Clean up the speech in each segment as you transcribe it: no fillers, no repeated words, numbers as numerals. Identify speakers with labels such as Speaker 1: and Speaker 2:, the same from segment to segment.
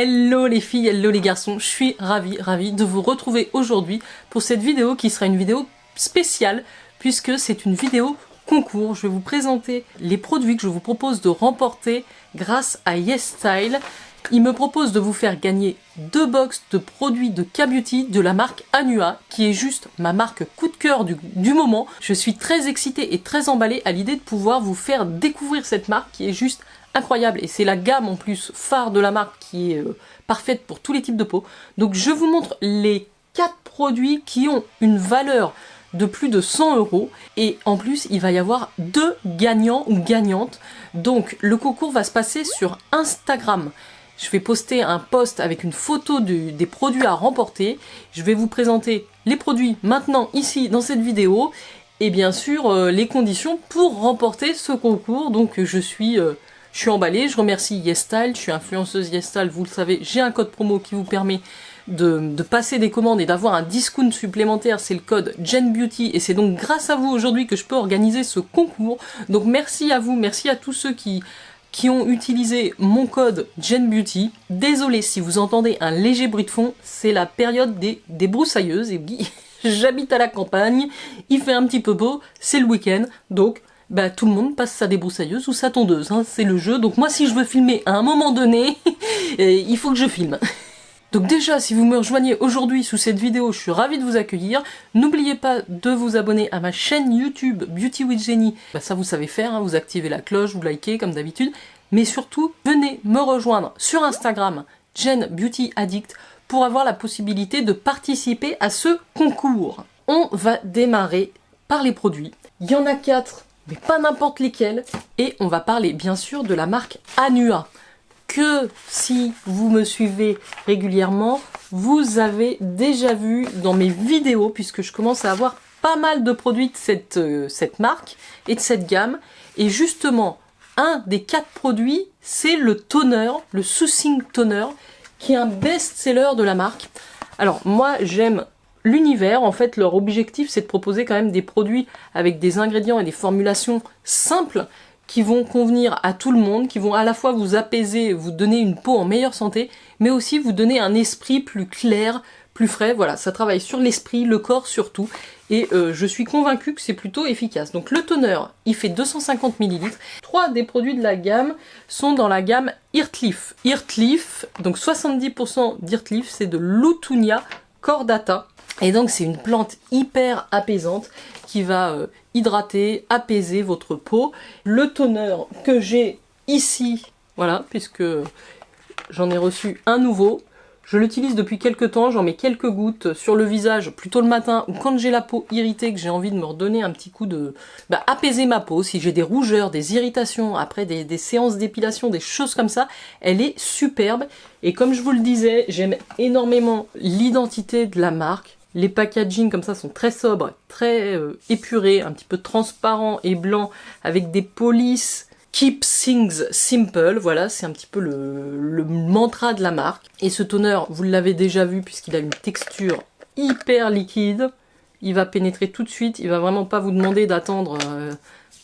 Speaker 1: Hello les filles, hello les garçons, je suis ravie de vous retrouver aujourd'hui pour cette vidéo qui sera une vidéo spéciale puisque c'est une vidéo concours. Je vais vous présenter les produits que je vous propose de remporter grâce à YesStyle. Il me propose de vous faire gagner 2 box de produits de K-Beauty de la marque Anua, qui est juste ma marque coup de cœur du moment. Je suis très excitée et très emballée à l'idée de pouvoir vous faire découvrir cette marque qui est juste incroyable. Et c'est la gamme en plus phare de la marque qui est parfaite pour tous les types de peau. Donc je vous montre les 4 produits qui ont une valeur de plus de 100 € et en plus il va y avoir 2 gagnants ou gagnantes. Donc le concours va se passer sur Instagram. Je vais poster un post avec une photo des produits à remporter. Je vais vous présenter les produits maintenant ici dans cette vidéo et bien sûr les conditions pour remporter ce concours. Donc je suis emballée. Je remercie YesStyle, je suis influenceuse YesStyle, vous le savez, j'ai un code promo qui vous permet de passer des commandes et d'avoir un discount supplémentaire, c'est le code JenBeauty et c'est donc grâce à vous aujourd'hui que je peux organiser ce concours. Donc merci à vous, merci à tous ceux qui ont utilisé mon code JenBeauty. Désolé si vous entendez un léger bruit de fond, c'est la période des broussailleuses et oui, j'habite à la campagne, il fait un petit peu beau, c'est le week-end, donc bah, tout le monde passe sa débroussailleuse ou sa tondeuse, hein, c'est le jeu. Donc moi si je veux filmer à un moment donné, il faut que je filme. Donc déjà, si vous me rejoignez aujourd'hui sous cette vidéo, je suis ravie de vous accueillir. N'oubliez pas de vous abonner à ma chaîne YouTube Beauty with Jenny. Bah, ça vous savez faire, hein, vous activez la cloche, vous likez comme d'habitude. Mais surtout, venez me rejoindre sur Instagram, JenBeautyAddict, pour avoir la possibilité de participer à ce concours. On va démarrer par les produits. Il y en a 4, mais pas n'importe lesquels. Et on va parler bien sûr de la marque Anua, que si vous me suivez régulièrement, vous avez déjà vu dans mes vidéos, puisque je commence à avoir pas mal de produits de cette marque et de cette gamme. Et justement, un des 4 produits, c'est le toner, le Soothing Toner, qui est un best-seller de la marque. Alors moi, j'aime l'univers. En fait, leur objectif, c'est de proposer quand même des produits avec des ingrédients et des formulations simples, qui vont convenir à tout le monde, qui vont à la fois vous apaiser, vous donner une peau en meilleure santé, mais aussi vous donner un esprit plus clair, plus frais. Voilà, ça travaille sur l'esprit, le corps surtout, et je suis convaincue que c'est plutôt efficace. Donc le toner, il fait 250 ml. 3 des produits de la gamme sont dans la gamme Heartleaf. Heartleaf, donc 70% d'Heartleaf, c'est de l'Utunia cordata. Et donc c'est une plante hyper apaisante qui va hydrater, apaiser votre peau. Le toner que j'ai ici, voilà, puisque j'en ai reçu un nouveau. Je l'utilise depuis quelques temps, j'en mets quelques gouttes sur le visage, plutôt le matin, ou quand j'ai la peau irritée, que j'ai envie de me redonner un petit coup de... apaiser ma peau, si j'ai des rougeurs, des irritations, après des séances d'épilation, des choses comme ça, elle est superbe. Et comme je vous le disais, j'aime énormément l'identité de la marque. Les packaging comme ça sont très sobres, très épurés, un petit peu transparents et blancs, avec des polices. Keep things simple, voilà, c'est un petit peu le mantra de la marque. Et ce toner, vous l'avez déjà vu puisqu'il a une texture hyper liquide. Il va pénétrer tout de suite, il va vraiment pas vous demander d'attendre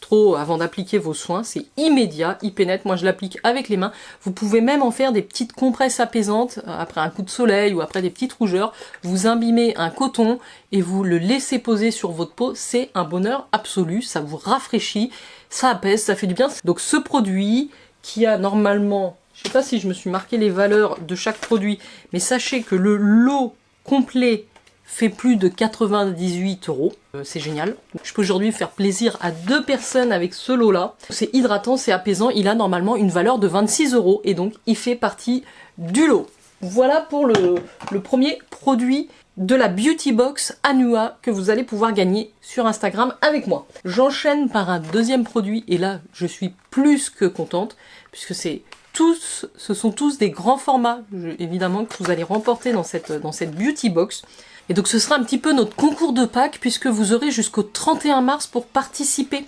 Speaker 1: trop avant d'appliquer vos soins. C'est immédiat, il pénètre. Moi je l'applique avec les mains. Vous pouvez même en faire des petites compresses apaisantes après un coup de soleil ou après des petites rougeurs. Vous imbibez un coton et vous le laissez poser sur votre peau. C'est un bonheur absolu, ça vous rafraîchit. Ça apaise, ça fait du bien. Donc ce produit qui a normalement, je sais pas si je me suis marqué les valeurs de chaque produit, mais sachez que le lot complet fait plus de 98 €. C'est génial. Je peux aujourd'hui faire plaisir à 2 personnes avec ce lot-là. C'est hydratant, c'est apaisant. Il a normalement une valeur de 26 € et donc il fait partie du lot. Voilà pour le premier produit de la Beauty Box Anua que vous allez pouvoir gagner sur Instagram avec moi. J'enchaîne par un deuxième produit et là je suis plus que contente puisque ce sont tous des grands formats évidemment que vous allez remporter dans cette Beauty Box. Et donc ce sera un petit peu notre concours de Pâques puisque vous aurez jusqu'au 31 mars pour participer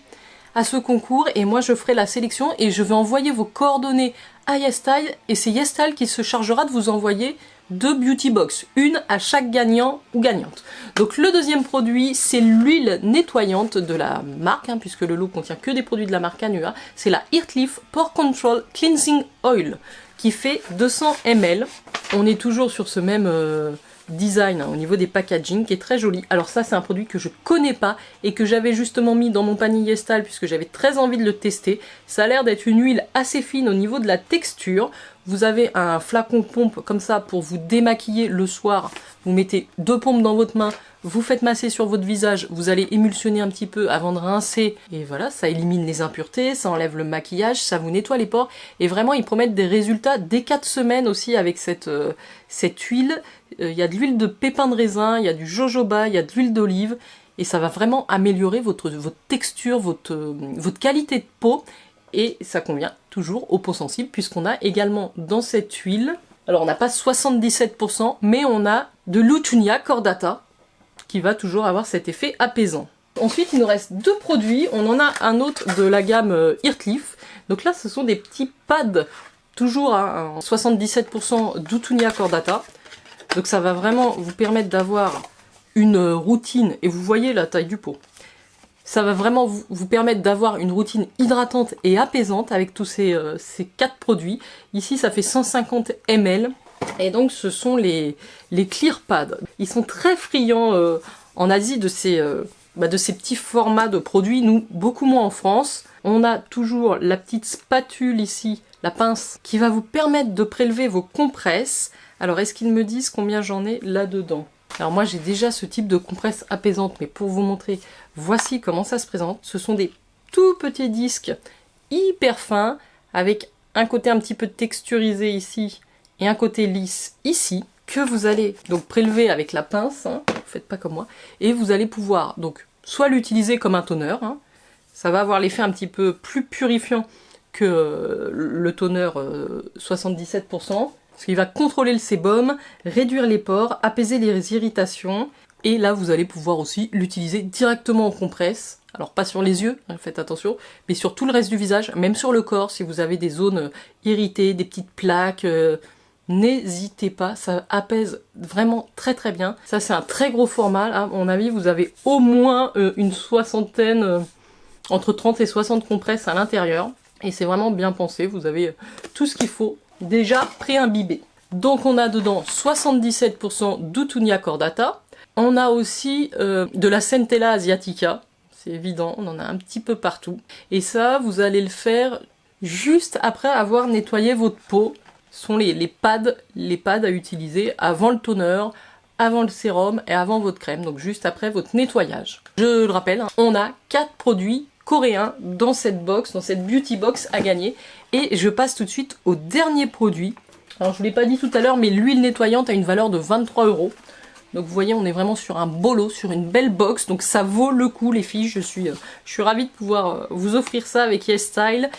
Speaker 1: à ce concours et moi je ferai la sélection et je vais envoyer vos coordonnées à YesStyle et c'est YesStyle qui se chargera de vous envoyer 2 beauty box, une à chaque gagnant ou gagnante. Donc le deuxième produit, c'est l'huile nettoyante de la marque, hein, puisque le lot contient que des produits de la marque Anua. C'est la Heartleaf Pore Control Cleansing Oil, qui fait 200 ml. On est toujours sur ce même design au niveau des packaging qui est très joli. Alors ça c'est un produit que je connais pas et que j'avais justement mis dans mon panier YesStyle puisque j'avais très envie de le tester. Ça a l'air d'être une huile assez fine au niveau de la texture. Vous avez un flacon pompe comme ça pour vous démaquiller le soir. Vous mettez 2 pompes dans votre main, vous faites masser sur votre visage, vous allez émulsionner un petit peu avant de rincer. Et voilà, ça élimine les impuretés, ça enlève le maquillage, ça vous nettoie les pores. Et vraiment, ils promettent des résultats dès 4 semaines aussi avec cette huile. Il y a de l'huile de pépin de raisin, il y a du jojoba, il y a de l'huile d'olive. Et ça va vraiment améliorer votre texture, votre qualité de peau. Et ça convient toujours aux peaux sensibles puisqu'on a également dans cette huile, alors on n'a pas 77%, mais on a de l'Utunia cordata qui va toujours avoir cet effet apaisant. Ensuite il nous reste 2 produits, on en a un autre de la gamme Earthleaf. Donc là ce sont des petits pads, toujours à 77% d'Utunia cordata. Donc ça va vraiment vous permettre d'avoir une routine, et vous voyez la taille du pot. Ça va vraiment vous permettre d'avoir une routine hydratante et apaisante avec tous ces 4 produits. Ici, ça fait 150 ml. Et donc, ce sont les Clear Pads. Ils sont très friands en Asie de ces petits formats de produits. Nous, beaucoup moins en France. On a toujours la petite spatule ici, la pince, qui va vous permettre de prélever vos compresses. Alors, est-ce qu'ils me disent combien j'en ai là-dedans ? Alors moi j'ai déjà ce type de compresse apaisante, mais pour vous montrer, voici comment ça se présente. Ce sont des tout petits disques hyper fins, avec un côté un petit peu texturisé ici, et un côté lisse ici, que vous allez donc prélever avec la pince, hein, faites pas comme moi, et vous allez pouvoir donc soit l'utiliser comme un toner, hein, ça va avoir l'effet un petit peu plus purifiant que le toner 77%, parce qu'il va contrôler le sébum, réduire les pores, apaiser les irritations. Et là, vous allez pouvoir aussi l'utiliser directement en compresse. Alors pas sur les yeux, hein, faites attention, mais sur tout le reste du visage, même sur le corps, si vous avez des zones irritées, des petites plaques, n'hésitez pas, ça apaise vraiment très très bien. Ça c'est un très gros format, à mon avis, vous avez au moins une soixantaine, entre 30 et 60 compresses à l'intérieur. Et c'est vraiment bien pensé, vous avez tout ce qu'il faut déjà pré-imbibé. Donc on a dedans 77% d'Utunia cordata. On a aussi de la Centella asiatica. C'est évident, on en a un petit peu partout. Et ça, vous allez le faire juste après avoir nettoyé votre peau. Ce sont les pads à utiliser avant le toner, avant le sérum et avant votre crème. Donc juste après votre nettoyage. Je le rappelle, hein, on a 4 produits coréens dans cette box, dans cette beauty box à gagner. Et je passe tout de suite au dernier produit. Alors je vous l'ai pas dit tout à l'heure, mais l'huile nettoyante a une valeur de 23 €. Donc vous voyez, on est vraiment sur un beau lot, sur une belle box. Donc ça vaut le coup les filles, je suis ravie de pouvoir vous offrir ça avec YesStyle.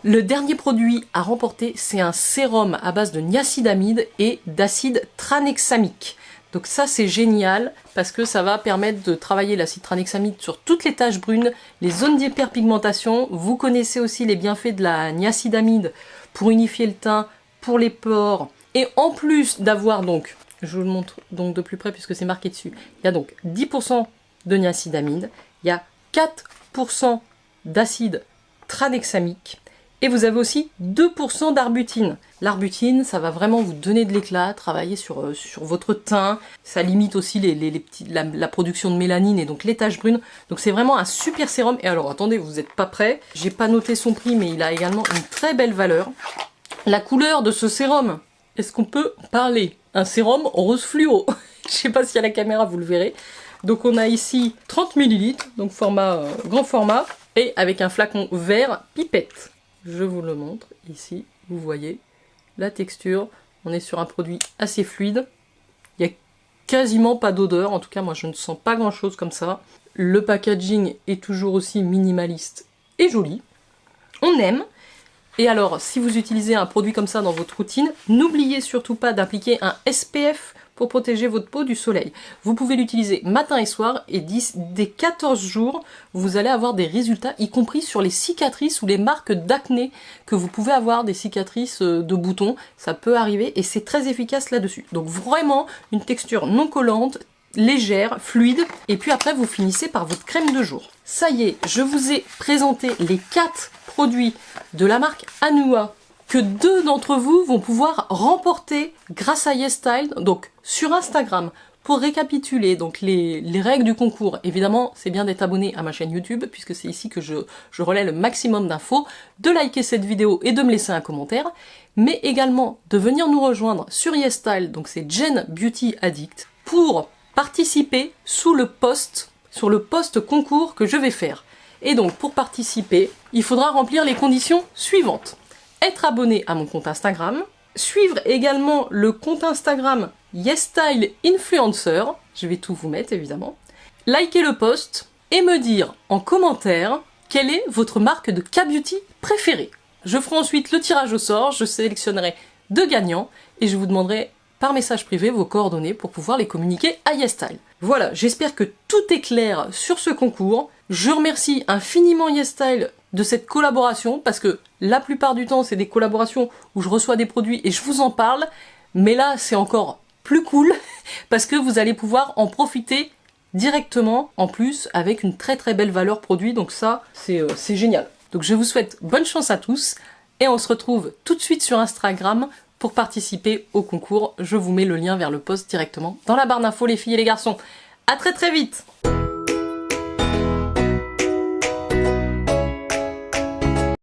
Speaker 1: Le dernier produit à remporter, c'est un sérum à base de niacinamide et d'acide tranexamique. Donc ça c'est génial parce que ça va permettre de travailler l'acide tranexamique sur toutes les taches brunes, les zones d'hyperpigmentation. Vous connaissez aussi les bienfaits de la niacinamide pour unifier le teint, pour les pores. Et en plus d'avoir donc, je vous le montre donc de plus près puisque c'est marqué dessus, il y a donc 10% de niacinamide, il y a 4% d'acide tranexamique, et vous avez aussi 2% d'arbutine. L'arbutine, ça va vraiment vous donner de l'éclat, travailler sur votre teint. Ça limite aussi la production de mélanine et donc les taches brunes. Donc c'est vraiment un super sérum. Et alors attendez, vous n'êtes pas prêts. J'ai pas noté son prix, mais il a également une très belle valeur. La couleur de ce sérum, est-ce qu'on peut parler? Un sérum rose fluo. Je sais pas si à la caméra vous le verrez. Donc on a ici 30 ml, donc format grand format, et avec un flacon vert pipette. Je vous le montre ici, vous voyez la texture, on est sur un produit assez fluide, il n'y a quasiment pas d'odeur, en tout cas moi je ne sens pas grand chose comme ça. Le packaging est toujours aussi minimaliste et joli, on aime. Et alors si vous utilisez un produit comme ça dans votre routine, n'oubliez surtout pas d'appliquer un SPF pour protéger votre peau du soleil. Vous pouvez l'utiliser matin et soir et dès 14 jours, vous allez avoir des résultats, y compris sur les cicatrices ou les marques d'acné que vous pouvez avoir, des cicatrices de boutons, ça peut arriver et c'est très efficace là-dessus. Donc vraiment une texture non collante, légère, fluide, et puis après vous finissez par votre crème de jour. Ça y est, je vous ai présenté les 4 produits de la marque Anua que 2 d'entre vous vont pouvoir remporter grâce à YesStyle, donc sur Instagram. Pour récapituler donc les règles du concours, évidemment c'est bien d'être abonné à ma chaîne YouTube puisque c'est ici que je relaie le maximum d'infos, de liker cette vidéo et de me laisser un commentaire, mais également de venir nous rejoindre sur YesStyle, donc c'est Jen Beauty Addict, pour participer sur le post concours que je vais faire. Et donc pour participer, il faudra remplir les conditions suivantes. Être abonné à mon compte Instagram, suivre également le compte Instagram YesStyle Influencer, je vais tout vous mettre évidemment, liker le post et me dire en commentaire quelle est votre marque de K-Beauty préférée. Je ferai ensuite le tirage au sort, je sélectionnerai 2 gagnants et je vous demanderai par message privé vos coordonnées pour pouvoir les communiquer à YesStyle. Voilà, j'espère que tout est clair sur ce concours. Je remercie infiniment YesStyle de cette collaboration parce que la plupart du temps c'est des collaborations où je reçois des produits et je vous en parle, mais là c'est encore plus cool parce que vous allez pouvoir en profiter directement en plus avec une très très belle valeur produit, donc ça c'est génial. Donc je vous souhaite bonne chance à tous et on se retrouve tout de suite sur Instagram pour participer au concours. Je vous mets le lien vers le post directement dans la barre d'infos les filles et les garçons. À très très vite.